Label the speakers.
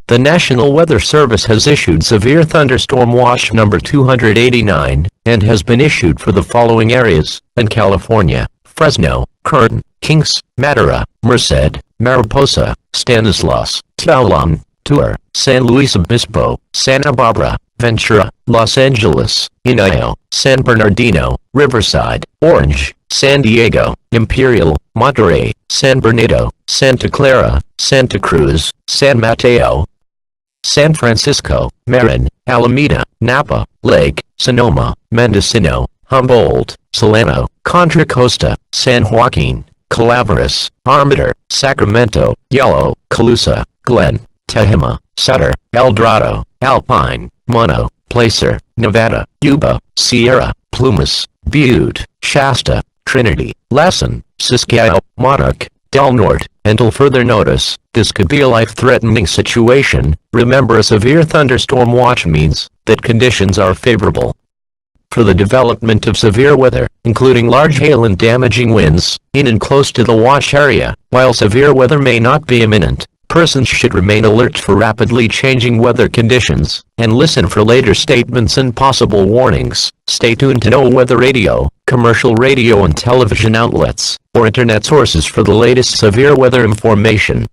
Speaker 1: The National Weather Service has issued Severe Thunderstorm Watch number 289, and has been issued for the following areas: in California, Fresno, Kern, Kings, Madera, Merced, Mariposa, Stanislaus, Tuolumne, Tour, San Luis Obispo, Santa Barbara, Ventura, Los Angeles, Inyo, San Bernardino, Riverside, Orange, San Diego, Imperial, Monterey, San Bernardino, Santa Clara, Santa Cruz, San Mateo, San Francisco, Marin, Alameda, Napa, Lake, Sonoma, Mendocino, Humboldt, Solano, Contra Costa, San Joaquin, Calaveras, Armature, Sacramento, Yellow, Colusa, Glen, Tehama, Sutter, El Dorado, Alpine, Mono, Placer, Nevada, Yuba, Sierra, Plumas, Butte, Shasta, Trinity, Lassen, Siskiyou, Monarch, Del Norte. Until further notice, this could be a life-threatening situation. Remember, a severe thunderstorm watch means that conditions are favorable for the development of severe weather, including large hail and damaging winds, in and close to the watch area. While severe weather may not be imminent, persons should remain alert for rapidly changing weather conditions, and listen for later statements and possible warnings. Stay tuned to No Weather Radio, commercial radio and television outlets, or internet sources for the latest severe weather information.